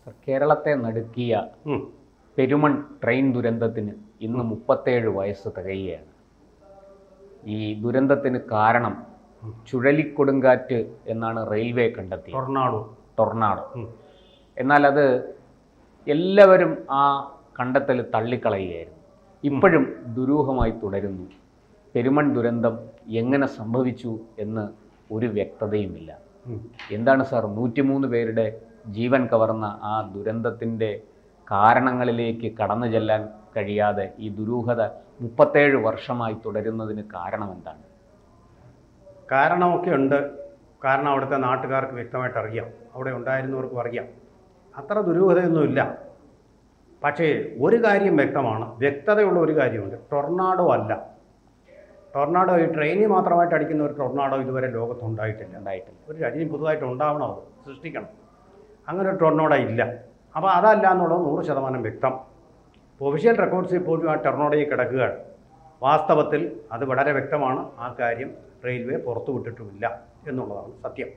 കേരളത്തെ നടുക്കിയ പെരുമൺ ട്രെയിൻ ദുരന്തത്തിന് ഇന്ന് 37 വയസ്സ് തികയുകയാണ്. ഈ ദുരന്തത്തിന് കാരണം ചുഴലിക്കൊടുങ്കാറ്റ് എന്നാണ് റെയിൽവേ കണ്ടെത്തിയത്. ടൊർണാഡോ. എന്നാൽ അത് എല്ലാവരും ആ കണ്ടെത്തൽ തള്ളിക്കളയുകയായിരുന്നു. ഇപ്പോഴും ദുരൂഹമായി തുടരുന്നു. പെരുമൺ ദുരന്തം എങ്ങനെ സംഭവിച്ചു എന്ന് ഒരു വ്യക്തതയുമില്ല. എന്താണ് സാർ 103 പേരുടെ ജീവൻ കവർന്ന ആ ദുരന്തത്തിൻ്റെ കാരണങ്ങളിലേക്ക് കടന്നു ചെല്ലാൻ കഴിയാതെ ഈ ദുരൂഹത 37 വർഷമായി തുടരുന്നതിന് കാരണം എന്താണ്? കാരണമൊക്കെ ഉണ്ട്. കാരണം അവിടുത്തെ നാട്ടുകാർക്ക് വ്യക്തമായിട്ട് അറിയാം, അവിടെ ഉണ്ടായിരുന്നവർക്കും അറിയാം. അത്ര ദുരൂഹതയൊന്നുമില്ല. പക്ഷേ ഒരു കാര്യം വ്യക്തമാണ്, വ്യക്തതയുള്ള ഒരു കാര്യമുണ്ട്. ടൊർണാഡോ അല്ല. ടൊർണാഡോ ഈ ട്രെയിനിൽ മാത്രമായിട്ട് അടിക്കുന്ന ഒരു ടൊർണാഡോ ഇതുവരെ ലോകത്തുണ്ടായിട്ടില്ല. ഒരു രാജ്യം പുതുതായിട്ട് ഉണ്ടാവണം, അത് സൃഷ്ടിക്കണം. അങ്ങനെ ഒരു ടൊർണാഡോ ഇല്ല. അപ്പോൾ അതല്ല എന്നുള്ളത് 100% വ്യക്തം. ഒഫീഷ്യൽ റെക്കോർഡ്സിൽ പോലും ആ ടൊർണാഡോയിൽ കിടക്കുകയാണ്. വാസ്തവത്തിൽ അത് വളരെ വ്യക്തമാണ്. ആ കാര്യം റെയിൽവേ പുറത്തുവിട്ടിട്ടുമില്ല എന്നുള്ളതാണ് സത്യം.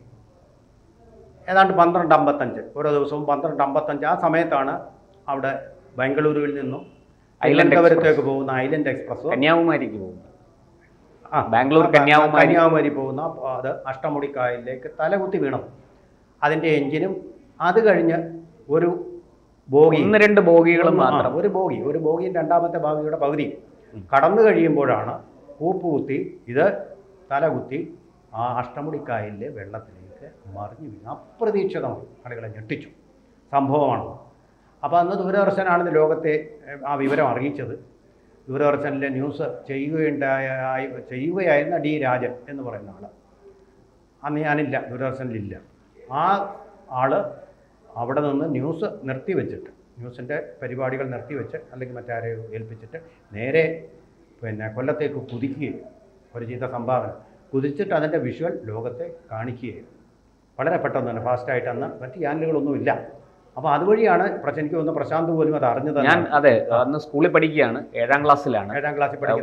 ഏതാണ്ട് 12:55 ഓരോ ദിവസവും 12:55 ആ സമയത്താണ് അവിടെ ബംഗളൂരുവിൽ നിന്നും തിരുവനന്തപുരത്തേക്ക് പോകുന്ന ഐലൻഡ് എക്സ്പ്രസ് കന്യാകുമാരിക്ക് പോകുന്നു. ബാംഗ്ലൂർ കന്യാകുമാരി പോകുന്ന അത് അഷ്ടമുടിക്കായലിലേക്ക് തലകുത്തി വീണം. അതിൻ്റെ എഞ്ചിനും അത് കഴിഞ്ഞ് ഒരു ബോഗി, 1-2 ബോഗികളും മാത്രം, ഒരു ബോഗിയും രണ്ടാമത്തെ ബോഗിയുടെ പകുതി കടന്നു കഴിയുമ്പോഴാണ് കൂപ്പുകുത്തി ഇത് തലകുത്തി ആ അഷ്ടമുടിക്കായലിലെ വെള്ളത്തിലേക്ക് മറിഞ്ഞു വീണു. അപ്രതീക്ഷിതമായി ആളുകളെ ഞെട്ടിച്ചു സംഭവമാണ്. അപ്പോൾ അന്ന് ദൂരദർശനാണ് ലോകത്തെ ആ വിവരം അറിയിച്ചത്. ദൂരദർശനിലെ ന്യൂസ് ചെയ്യുകയായിരുന്ന ഡി രാജൻ എന്ന് പറയുന്ന ആൾ. അന്ന് ഞാനില്ല, ദൂരദർശനിലില്ല. ആ ആൾ അവിടെ നിന്ന് ന്യൂസ് നിർത്തിവെച്ചിട്ട്, ന്യൂസിൻ്റെ പരിപാടികൾ നിർത്തിവെച്ച് അല്ലെങ്കിൽ മറ്റാരെയോ ഏൽപ്പിച്ചിട്ട് നേരെ കൊല്ലത്തേക്ക് കുതിക്കുകയും ഒരു ചെയ്ത സംഭാവന കുതിച്ചിട്ട് അതിൻ്റെ വിഷ്വൽ ലോകത്തെ കാണിക്കുകയായിരുന്നു. വളരെ പെട്ടെന്ന് തന്നെ ഫാസ്റ്റായിട്ട്. അന്ന് മറ്റ് ചാനലുകളൊന്നുമില്ല. അപ്പോൾ അതുവഴിയാണ് എനിക്ക് തോന്നുന്നു പ്രശാന്ത് പോലും അത് അറിഞ്ഞത്. അതെ, അന്ന് സ്കൂളിൽ പഠിക്കുകയാണ്, 7ാം ക്ലാസ്സിലാണ്.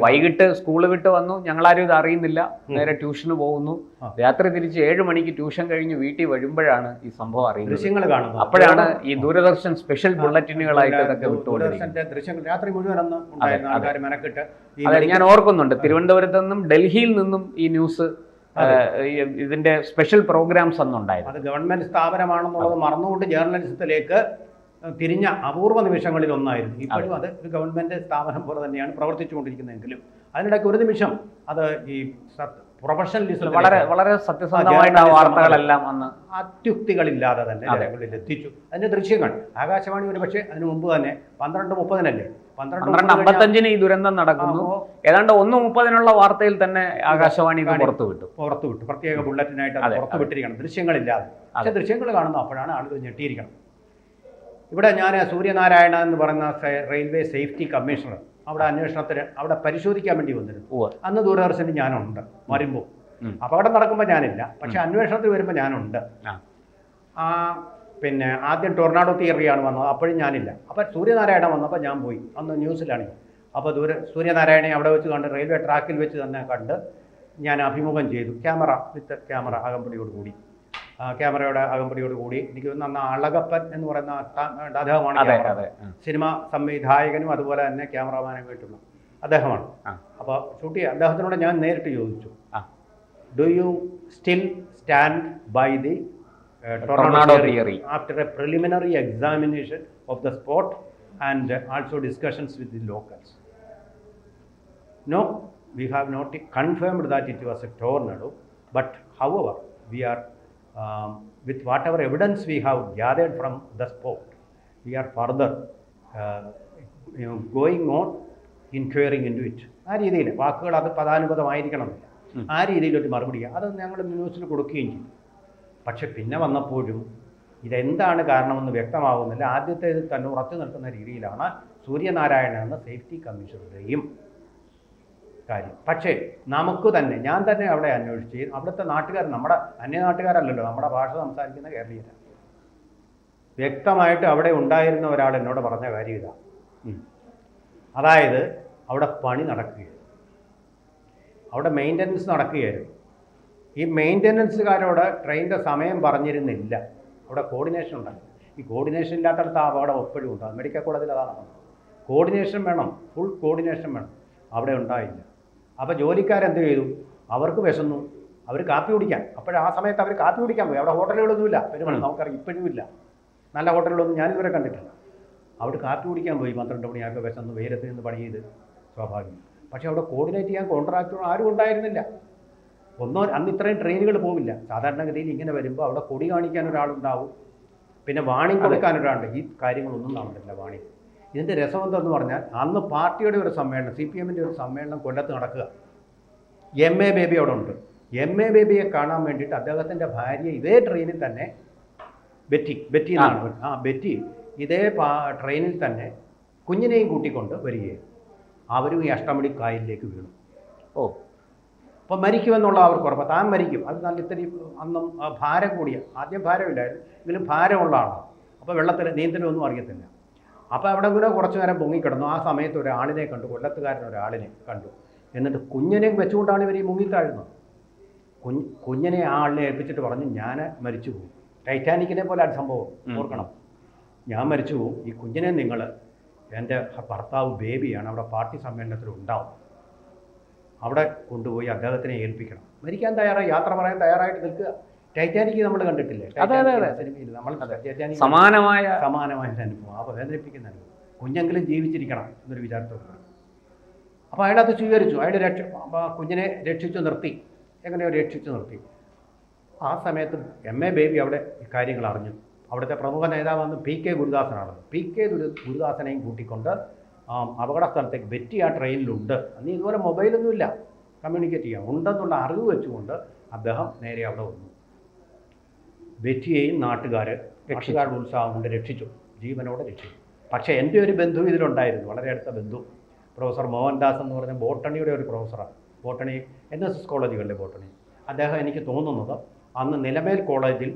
വൈകിട്ട് സ്കൂൾ വിട്ട് വന്നു, ഞങ്ങളാരും ഇത് അറിയുന്നില്ല, നേരെ ട്യൂഷന് പോകുന്നു. രാത്രി തിരിച്ച് 7 മണിക്ക് ട്യൂഷൻ കഴിഞ്ഞ് വീട്ടിൽ വരുമ്പോഴാണ് ഈ സംഭവം അറിയുന്നത്, ദൃശ്യങ്ങൾ കാണുന്നത്. അപ്പോഴാണ് ഈ ദൂരദർശൻ സ്പെഷ്യൽ ബുള്ളറ്റിനുകളായിട്ട് ഇതൊക്കെ വിട്ടുകൊണ്ടിരിക്കുന്നത്. ദൃശ്യങ്ങൾ രാത്രി മുഴുവൻ മെനക്കിട്ട്. അതെ, ഞാൻ ഓർക്കുന്നുണ്ട്, തിരുവനന്തപുരത്ത് നിന്നും ഡൽഹിയിൽ നിന്നും ഈ ന്യൂസ്, ഇതിന്റെ സ്പെഷ്യൽ പ്രോഗ്രാംസ് അന്നുണ്ടായിരുന്നു. അത് ഗവൺമെന്റ് സ്ഥാപനമാണെന്നുള്ളത് മറന്നുകൊണ്ട് ജേർണലിസത്തിലേക്ക് തിരിഞ്ഞ അപൂർവ നിമിഷങ്ങളിൽ ഒന്നായിരുന്നു. ഇപ്പോഴും അത് ഒരു ഗവൺമെന്റ് സ്ഥാപനം പോലെ തന്നെയാണ് പ്രവർത്തിച്ചുകൊണ്ടിരിക്കുന്നതെങ്കിലും അതിനിടയ്ക്ക് ഒരു നിമിഷം അത് ഈ പ്രൊഫഷണലിസം വളരെ സത്യസന്ധമായിട്ട് ആ വാർത്തകളെല്ലാം അന്ന് അത്യുക്തികളില്ലാതെ തന്നെ ജനങ്ങളിൽ എത്തിച്ചു. അതിന്റെ ദൃശ്യങ്ങൾ ആകാശവാണി ഒരു പക്ഷേ അതിനു മുമ്പ് തന്നെ 12:30 12:55 ഈ ദുരന്തം നടക്കുന്നു. ഏതാണ്ട് 1:30 വാർത്തയിൽ തന്നെ ആകാശവാണി പുറത്തുവിട്ടു. പ്രത്യേക ബുള്ളറ്റിനായിട്ട് പുറത്തുവിട്ടിരിക്കണം, ദൃശ്യങ്ങളില്ലാതെ. പക്ഷേ ദൃശ്യങ്ങൾ കാണുന്നു, അപ്പോഴാണ് ആളുകൾ ഞെട്ടിയിരിക്കണം. ഇവിടെ ഞാൻ സൂര്യനാരായണ എന്ന് പറയുന്ന റെയിൽവേ സേഫ്റ്റി കമ്മീഷണർ അവിടെ അന്വേഷണത്തിന് അവിടെ പരിശോധിക്കാൻ വേണ്ടി വന്നിരുന്നു. അന്ന് ദൂരദർശനിൽ ഞാനുണ്ട്. വരുമ്പോൾ അപകടം നടക്കുമ്പോൾ ഞാനില്ല, പക്ഷെ അന്വേഷണത്തിൽ വരുമ്പോൾ ഞാനുണ്ട്. ആദ്യം ടൊർണാഡോ തിയറിയാണ് വന്നത്, അപ്പോഴും ഞാനില്ല. അപ്പോൾ സൂര്യനാരായണ വന്നപ്പോൾ ഞാൻ പോയി, അന്ന് ന്യൂസിലാണ്. അപ്പോൾ സൂര്യനാരായണനെ അവിടെ വെച്ച് കണ്ട്, റെയിൽവേ ട്രാക്കിൽ വെച്ച് തന്നെ കണ്ട് ഞാൻ അഭിമുഖം ചെയ്തു. വിത്ത് ക്യാമറ അകമ്പടിയോടുകൂടി, ക്യാമറയുടെ അകമ്പടിയോടുകൂടി. എനിക്ക് തോന്നുന്നു അന്ന് അളകപ്പൻ എന്ന് പറയുന്ന അദ്ദേഹമാണ് സിനിമ സംവിധായകനും അതുപോലെ തന്നെ ക്യാമറമാനുമായിട്ടുള്ള അദ്ദേഹമാണ്. അപ്പോൾ ഷൂട്ട് ചെയ്യാൻ അദ്ദേഹത്തിനോട് ഞാൻ നേരിട്ട് ചോദിച്ചു, do you still stand by the tornado theory after a preliminary examination of the spot and also discussions with the locals? No, we have not confirmed that it was a tornado, but however we are with whatever evidence we have gathered from the spot, we are further going on inquiring into it. ആ രീതിയിൽ വാക്കുകൾ അത് പദാനുപദമായിരിക്കണമെന്നില്ല. ആ രീതിയിലൊരു മറുപടി അത് ഞങ്ങൾ ന്യൂസിൽ കൊടുക്കുകയും ചെയ്തു. പക്ഷെ പിന്നെ വന്നപ്പോഴും ഇതെന്താണ് കാരണമെന്ന് വ്യക്തമാകുന്നില്ല. ആദ്യത്തെ ഇത് തന്നെ ഉറച്ചു നിൽക്കുന്ന രീതിയിലാണ് സൂര്യനാരായണ എന്ന സേഫ്റ്റി കമ്മീഷണറുടെയും കാര്യം. പക്ഷേ നമുക്ക് തന്നെ, ഞാൻ തന്നെ അവിടെ അന്വേഷിച്ച്, അവിടുത്തെ നാട്ടുകാർ, നമ്മുടെ അന്യനാട്ടുകാരല്ലല്ലോ, നമ്മുടെ ഭാഷ സംസാരിക്കുന്ന കേരളീയരാണ്. വ്യക്തമായിട്ട് അവിടെ ഉണ്ടായിരുന്ന ഒരാൾ എന്നോട് പറഞ്ഞ കാര്യം ഇതാ. അതായത് അവിടെ പണി നടക്കുകയായിരുന്നു, അവിടെ മെയിൻ്റനൻസ് നടക്കുകയായിരുന്നു. ഈ മെയിൻ്റനൻസുകാരോട് ട്രെയിനിൻ്റെ സമയം പറഞ്ഞിരുന്നില്ല, അവിടെ കോർഡിനേഷൻ ഉണ്ടായിരുന്നു. ഈ കോർഡിനേഷൻ ഇല്ലാത്തടത്ത് ആ അപകടം എപ്പോഴും ഉണ്ടാകും. മെഡിക്കൽ കോളേജിൽ അതാണ് നടന്നത്. കോർഡിനേഷൻ വേണം, ഫുൾ കോർഡിനേഷൻ വേണം. അവിടെ ഉണ്ടായില്ല. അപ്പോൾ ജോലിക്കാരെന്ത് ചെയ്തു? അവർക്ക് വിശന്നു, അവർ കാപ്പി കുടിക്കാൻ. ആ സമയത്ത് അവർ കാപ്പി കുടിക്കാൻ പോയി. അവിടെ ഹോട്ടലുകളൊന്നുമില്ല, പെരുമണം നമുക്കറിയാം, ഇപ്പോഴും ഇല്ല. നല്ല ഹോട്ടലുകളൊന്നും ഞാനിതുവരെ കണ്ടിട്ടില്ല. അവിടെ കാപ്പി കുടിക്കാൻ പോയി 12 മണിയായപ്പോൾ വിശന്ന് വെയിലത്ത് നിന്ന് പണി ചെയ്ത്, സ്വാഭാവികം. പക്ഷേ അവിടെ കോർഡിനേറ്റ് ചെയ്യാൻ കോൺട്രാക്ടർ ആരും ഉണ്ടായിരുന്നില്ല. അന്ന് ഇത്രയും ട്രെയിനുകൾ പോവില്ല. സാധാരണഗതിയിൽ ഇങ്ങനെ വരുമ്പോൾ അവിടെ കൊടി കാണിക്കാൻ ഒരാളുണ്ടാവും, പിന്നെ വാണിംഗ് കൊടുക്കാൻ ഒരാളുണ്ട്. ഈ കാര്യങ്ങളൊന്നും നടന്നില്ല. വാണിംഗ് ഇതിൻ്റെ രസം എന്തെന്ന് പറഞ്ഞാൽ, അന്ന് പാർട്ടിയുടെ ഒരു സമ്മേളനം, CPM-ൻ്റെ ഒരു സമ്മേളനം കൊല്ലത്ത് നടക്കുക. MA ബേബി അവിടെ ഉണ്ട്. MA ബേബിയെ കാണാൻ വേണ്ടിയിട്ട് അദ്ദേഹത്തിൻ്റെ ഭാര്യ ഇതേ ട്രെയിനിൽ തന്നെ, ബെറ്റി എന്നാണ്, ബെറ്റി ഇതേ ട്രെയിനിൽ തന്നെ കുഞ്ഞിനെയും കൂട്ടിക്കൊണ്ട് വരികയും അവരും ഈ അഷ്ടമണി കായലിലേക്ക് വീണു. അപ്പോൾ മരിക്കുമെന്നുള്ള അവർക്ക് ഉറപ്പ്. താൻ മരിക്കും. അത് നല്ല ഇത്തിരി അന്നും ഭാരം കൂടിയ, ആദ്യം ഭാരമില്ലായിരുന്നു, എങ്കിലും ഭാരമുള്ള ആളാണ്. അപ്പോൾ വെള്ളത്തിൽ നീന്തലൊന്നും അറിയത്തില്ല. അപ്പോൾ അവിടെ കൂടെ കുറച്ച് നേരം പൊങ്ങിക്കിടന്നു. ആ സമയത്ത് ഒരാളിനെ കണ്ടു, കൊല്ലത്തുകാരൻ ഒരാളിനെ കണ്ടു. എന്നിട്ട് കുഞ്ഞിനെ വെച്ചുകൊണ്ടാണ് ഇവർ ഈ മുങ്ങിത്താഴുന്നത്. കുഞ്ഞിനെ ആ ആളിനെ ഏൽപ്പിച്ചിട്ട് പറഞ്ഞു, ഞാൻ മരിച്ചു പോകും. ടൈറ്റാനിക്കിനെ പോലെ അത് സംഭവം, ഓർക്കണം. ഞാൻ മരിച്ചു പോകും, ഈ കുഞ്ഞിനെ നിങ്ങൾ, എൻ്റെ ഭർത്താവ് ബേബിയാണ്, അവിടെ പാർട്ടി സമ്മേളനത്തിൽ ഉണ്ടാവും, അവിടെ കൊണ്ടുപോയി അദ്ദേഹത്തിനെ ഏൽപ്പിക്കണം. മരിക്കാൻ തയ്യാറായി, യാത്ര പറയാൻ തയ്യാറായിട്ട് നിൽക്കുക. ടൈറ്റാനിക് നമ്മൾ കണ്ടിട്ടില്ലേ? സിനിമയിൽ നമ്മൾ സമാനമായ അനുഭവം, ആ വേദനിപ്പിക്കുന്ന അനുഭവം. കുഞ്ഞെങ്കിലും ജീവിച്ചിരിക്കണം എന്നൊരു വിചാരത്തോടെ. അപ്പോൾ അയാളത് സ്വീകരിച്ചു. അയാൾ കുഞ്ഞിനെ രക്ഷിച്ചു നിർത്തി. എങ്ങനെയോ രക്ഷിച്ചു നിർത്തി. ആ സമയത്ത് MA ബേബി അവിടെ കാര്യങ്ങൾ അറിഞ്ഞു. അവിടുത്തെ പ്രമുഖ നേതാവെന്ന് PK ഗുരുദാസനാണ്. PK ഗുരുദാസനെയും കൂട്ടിക്കൊണ്ട് അപകട സ്ഥലത്തേക്ക്, ബെറ്റി ആ ട്രെയിനിലുണ്ട്. അന്ന് ഇതുപോലെ മൊബൈലൊന്നുമില്ല, കമ്മ്യൂണിക്കേറ്റ് ചെയ്യാം, ഉണ്ടെന്നുള്ള അറിവ് വെച്ചുകൊണ്ട് അദ്ദേഹം നേരെ അവിടെ വന്നു. ബെറ്റിയെയും രക്ഷകാരുടെ ഉത്സാഹം കൊണ്ട് രക്ഷിച്ചു, ജീവനോടെ രക്ഷിച്ചു. പക്ഷേ എൻ്റെ ഒരു ബന്ധു ഇതിലുണ്ടായിരുന്നു, വളരെ അടുത്ത ബന്ധു, പ്രൊഫസർ മോഹൻദാസ് എന്ന് പറഞ്ഞ ബോട്ടണിയുടെ ഒരു പ്രൊഫസറാണ്. ബോട്ടണി NSS കോളേജുകളിലെ ബോട്ടണി. അദ്ദേഹം എനിക്ക് തോന്നുന്നത് അന്ന് നിലമേൽ കോളേജിൽ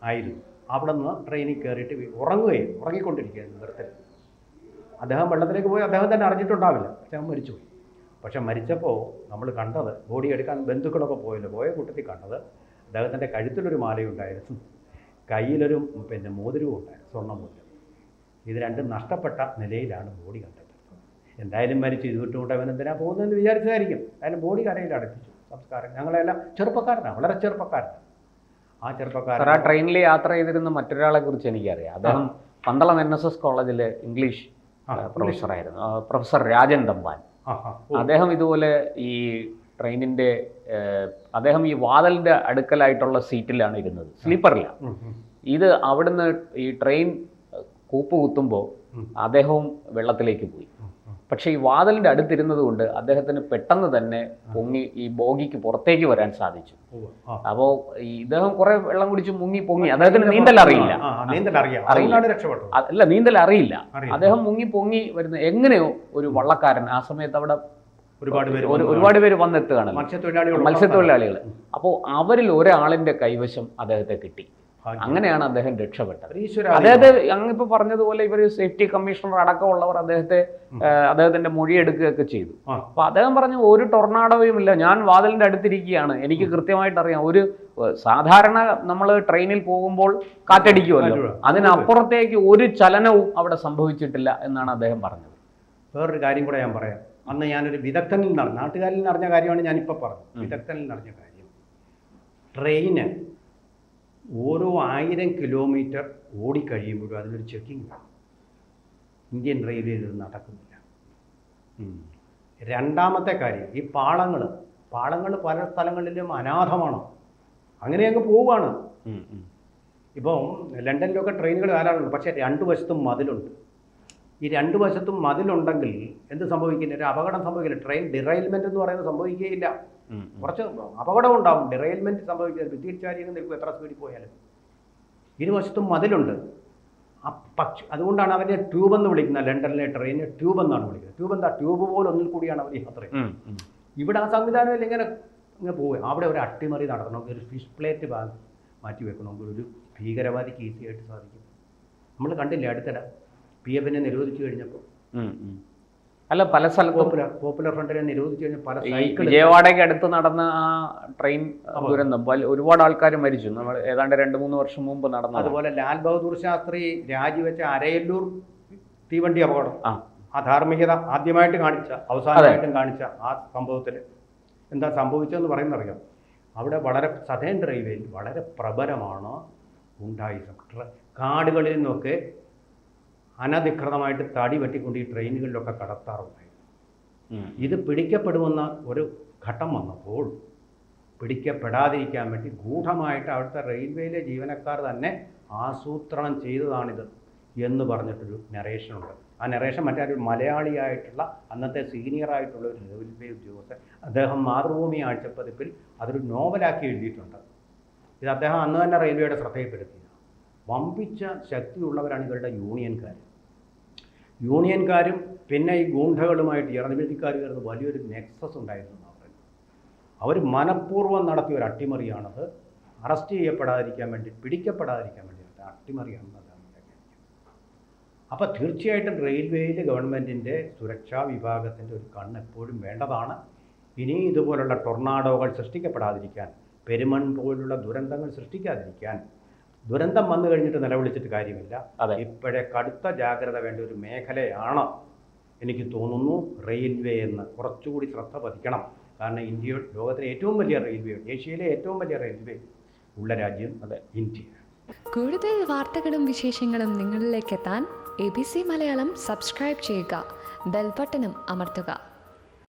ആയിരുന്നു. അവിടെ നിന്ന് ട്രെയിനിൽ കയറിയിട്ട് ഉറങ്ങിക്കൊണ്ടിരിക്കുകയായിരുന്നു നിർത്തൽ. അദ്ദേഹം വെള്ളത്തിലേക്ക് പോയി, അദ്ദേഹം തന്നെ അറിഞ്ഞിട്ടുണ്ടാവില്ല. അദ്ദേഹം മരിച്ചുപോയി. പക്ഷെ മരിച്ചപ്പോൾ നമ്മൾ കണ്ടത്, ബോഡി എടുക്കാൻ ബന്ധുക്കളൊക്കെ പോയ കൂട്ടത്തിൽ കണ്ടത്, അദ്ദേഹത്തിൻ്റെ കഴുത്തിലൊരു മാലയുണ്ടായിരുന്നു, കയ്യിലൊരു മോതിരവും ഉണ്ടായിരുന്നു, സ്വർണ്ണമോതിരം. ഇത് രണ്ടും നഷ്ടപ്പെട്ട നിലയിലാണ് ബോഡി കണ്ടത്. എന്തായാലും മരിച്ചു, ഇത് വിട്ടുകൊണ്ട് അവൻ എന്തിനാ പോകുന്നതെന്ന് വിചാരിച്ചതായിരിക്കും. അതിന് ബോഡി കരയിൽ അടുപ്പിച്ചു. സംസ്കാരം ഞങ്ങളെല്ലാം ചെറുപ്പക്കാരനാണ്, വളരെ ചെറുപ്പക്കാരനാണ്. ആ ചെറുപ്പക്കാരൻ ആ ട്രെയിനിൽ യാത്ര ചെയ്തിരുന്ന മറ്റൊരാളെ കുറിച്ച് എനിക്കറിയാം. അദ്ദേഹം പന്തളം NSS കോളേജിലെ ഇംഗ്ലീഷ് പ്രൊഫസറായിരുന്നു, പ്രൊഫസർ രാജൻ തമ്പാൻ. അദ്ദേഹം ഇതുപോലെ ഈ ട്രെയിനിൻ്റെ അദ്ദേഹം ഈ വാതിലിൻ്റെ അടുക്കലായിട്ടുള്ള സീറ്റിലാണ് ഇരുന്നത്, സ്ലീപ്പറിലാണ്. ഇത് അവിടുന്ന് ഈ ട്രെയിൻ കൂപ്പ് കുത്തുമ്പോൾ അദ്ദേഹവും വെള്ളത്തിലേക്ക് പോയി. പക്ഷേ ഈ വാതിലിൻ്റെ അടുത്തിരുന്നത് കൊണ്ട് അദ്ദേഹത്തിന് പെട്ടെന്ന് തന്നെ പൊങ്ങി ഈ ബോഗിക്ക് പുറത്തേക്ക് വരാൻ സാധിച്ചു. അപ്പോൾ ഇദ്ദേഹം കുറെ വെള്ളം കുടിച്ച് പൊങ്ങി. അദ്ദേഹത്തിന് നീന്തൽ അറിയില്ല. നീന്തൽ അറിയില്ല. അദ്ദേഹം പൊങ്ങി വരുന്ന എങ്ങനെയോ ഒരു വള്ളക്കാരൻ, ആ സമയത്ത് അവിടെ ഒരുപാട് പേര് വന്നെത്തുകയാണ്, മത്സ്യത്തൊഴിലാളികൾ. അപ്പോൾ അവരിൽ ഒരാളിന്റെ കൈവശം അദ്ദേഹത്തെ കിട്ടി. അങ്ങനെയാണ് അദ്ദേഹം രക്ഷപ്പെട്ടത്. അദ്ദേഹത്തെ അങ്ങിപ്പോൾ പറഞ്ഞതുപോലെ ഇവർ സേഫ്റ്റി കമ്മീഷണർ അടക്കമുള്ളവർ അദ്ദേഹത്തിന്റെ മൊഴി എടുക്കുകയൊക്കെ ചെയ്തു. അപ്പൊ അദ്ദേഹം പറഞ്ഞു, ഒരു ടൊർണാഡോയും ഇല്ല, ഞാൻ വാതിലിന്റെ അടുത്തിരിക്കുകയാണ്, എനിക്ക് കൃത്യമായിട്ട് അറിയാം. ഒരു സാധാരണ നമ്മൾ ട്രെയിനിൽ പോകുമ്പോൾ കാറ്റടിക്കുമല്ലോ, അതിനപ്പുറത്തേക്ക് ഒരു ചലനവും അവിടെ സംഭവിച്ചിട്ടില്ല എന്നാണ് അദ്ദേഹം പറഞ്ഞത്. വേറൊരു കാര്യം കൂടെ ഞാൻ പറയാം. അന്ന് ഞാനൊരു വിദഗ്ധനിൽ നാട്ടുകാരിൽ നിറഞ്ഞ കാര്യമാണ് ഞാനിപ്പോൾ പറഞ്ഞത്. വിദഗ്ധനിൽ നിറഞ്ഞ കാര്യം, ട്രെയിന് ഓരോ 1000 കിലോമീറ്റർ ഓടിക്കഴിയുമ്പോഴും അതിനൊരു ചെക്കിംഗ് വേണം. ഇന്ത്യൻ റെയിൽവേയിൽ ഇത് നടക്കുന്നില്ല. രണ്ടാമത്തെ കാര്യം, ഈ പാളങ്ങൾ പല സ്ഥലങ്ങളിലും അനാഥമാണ്, അങ്ങനെ അങ്ങ് പോവുകയാണ്. ഇപ്പോൾ ലണ്ടനിലൊക്കെ ട്രെയിനുകൾ ധാരാളമുണ്ട്, പക്ഷേ 2 വശത്തും മതിലുണ്ട്. ഈ 2 വശത്തും മതിലുണ്ടെങ്കിൽ എന്ത് സംഭവിക്കില്ല? ഒരു അപകടം സംഭവിക്കില്ല. ട്രെയിൻ ഡിറൈൽമെൻ്റ് എന്ന് പറയുന്നത് സംഭവിക്കുകയില്ല. കുറച്ച് അപകടം ഉണ്ടാവും, ഡിറൈൽമെൻറ്റ് സംഭവിക്കില്ല. വിദ്യുച്ഛാരികൾ നിൽക്കും എത്ര സ്പീഡിൽ പോയാലും. ഇരുവശത്തും മതിലുണ്ട്. പക്ഷെ അതുകൊണ്ടാണ് അവരെ ട്യൂബ് എന്ന് വിളിക്കുന്നത്. ലണ്ടനിലെ ട്രെയിനിനെ ട്യൂബ് എന്നാണ് വിളിക്കുന്നത്. ട്യൂബ് എന്താ? ട്യൂബ് പോലെ ഒന്നിൽ കൂടിയാണ് അവർ യാത്ര ചെയ്യുന്നത്. ഇവിടെ ആ സംവിധാനമില്ല. ഇങ്ങനെ പോവുക. അവിടെ ഒരു അട്ടിമറി നടത്തണമെങ്കിൽ, ഒരു ഫിഷ് പ്ലേറ്റ് മാറ്റി വെക്കണമെങ്കിൽ ഒരു ഭീകരവാദിക്ക് ഈസിയായിട്ട് സാധിക്കും. നമ്മൾ കണ്ടില്ലേ അടുത്തിടെ PF നിരോധിച്ചു കഴിഞ്ഞപ്പോൾ അല്ല, പല സ്ഥലത്തും പോപ്പുലർ ഫ്രണ്ടിനെ നിരോധിച്ചു കഴിഞ്ഞാൽ പല ഈ സൈക്കിൾ വിജയവാഡയ്ക്ക് അടുത്ത് നടന്ന ആ ട്രെയിൻ ദുരന്തം ഒരുപാട് ആൾക്കാർ മരിച്ചു. നമ്മൾ ഏതാണ്ട് 2-3 വർഷം മുമ്പ് നടന്ന. അതുപോലെ ലാൽ ബഹദൂർ ശാസ്ത്രി രാജിവെച്ച അരയല്ലൂർ തീവണ്ടി അപകടം, അധാർമികത ആദ്യമായിട്ട് കാണിച്ച, അവസാനമായിട്ടും കാണിച്ച ആ സംഭവത്തിൽ എന്താ സംഭവിച്ചതെന്ന് പറയുന്നറിയാം. അവിടെ വളരെ സദേൺ റെയിൽവേയിൽ വളരെ പ്രബലമാണ് ഗുണ്ടായിസം. കാടുകളിൽ നിന്നൊക്കെ അനധികൃതമായിട്ട് തടി വെട്ടിക്കൊണ്ട് ഈ ട്രെയിനുകളിലൊക്കെ കടത്താറുണ്ടായിരുന്നു. ഇത് പിടിക്കപ്പെടുമെന്ന ഒരു ഘട്ടം വന്നപ്പോൾ പിടിക്കപ്പെടാതിരിക്കാൻ വേണ്ടി ഗൂഢമായിട്ട് അവിടുത്തെ റെയിൽവേയിലെ ജീവനക്കാർ തന്നെ ആസൂത്രണം ചെയ്തതാണിത് എന്ന് പറഞ്ഞിട്ടൊരു നരേഷനുണ്ട്. ആ നരേഷൻ മറ്റൊരു മലയാളിയായിട്ടുള്ള അന്നത്തെ സീനിയറായിട്ടുള്ള ഒരു റെയിൽവേ ഉദ്യോഗസ്ഥൻ, അദ്ദേഹം മാതൃഭൂമി ആഴ്ചപ്പതിപ്പിൽ അതൊരു നോവലാക്കി എഴുതിയിട്ടുണ്ട്. ഇത് അദ്ദേഹം അന്ന് തന്നെ റെയിൽവേയുടെ ശ്രദ്ധയിൽപ്പെടുത്തിയത്. വമ്പിച്ച ശക്തിയുള്ളവരാണ് ഇവരുടെ യൂണിയൻകാരും പിന്നെ ഈ ഗൂഢകളുമായിട്ട് ഇറങ്ങിക്കാർ ചേർന്ന് വലിയൊരു നെക്സസ് ഉണ്ടായിരുന്നു എന്നാണ് പറയുന്നത്. അവർ മനഃപൂർവ്വം നടത്തിയ ഒരു അട്ടിമറിയാണത്. അറസ്റ്റ് ചെയ്യപ്പെടാതിരിക്കാൻ വേണ്ടി, പിടിക്കപ്പെടാതിരിക്കാൻ വേണ്ടി അട്ടിമറിയാണെന്ന് അദ്ദേഹം വ്യാഖ്യാനിക്കും. അപ്പോൾ തീർച്ചയായിട്ടും റെയിൽവേയിൽ ഗവൺമെൻറ്റിൻ്റെ സുരക്ഷാ വിഭാഗത്തിൻ്റെ ഒരു കണ്ണ് എപ്പോഴും വേണ്ടതാണ്. ഇനി ഇതുപോലുള്ള ടൊർണാഡോകൾ സൃഷ്ടിക്കപ്പെടാതിരിക്കാൻ, പെരുമൺ പോലുള്ള ദുരന്തങ്ങൾ സൃഷ്ടിക്കാതിരിക്കാൻ, ദുരന്തം വന്നു കഴിഞ്ഞിട്ട് നിലവിളിച്ചിട്ട് കാര്യമില്ല. ഇപ്പോഴേ കടുത്ത ജാഗ്രത വേണ്ട ഒരു മേഖലയാണ് എനിക്ക് തോന്നുന്നു റെയിൽവേ എന്ന്. കുറച്ചുകൂടി ശ്രദ്ധ പതിക്കണം. കാരണം ഇന്ത്യ ലോകത്തിലെ ഏറ്റവും വലിയ റെയിൽവേ, ഏഷ്യയിലെ ഏറ്റവും വലിയ റെയിൽവേ ഉള്ള രാജ്യം ഇന്ത്യ. കൂടുതൽ വാർത്തകളും വിശേഷങ്ങളും നിങ്ങളിലേക്ക് എത്താൻ ABC മലയാളം സബ്സ്ക്രൈബ് ചെയ്യുക, ബെൽ ബട്ടണും അമർത്തുക.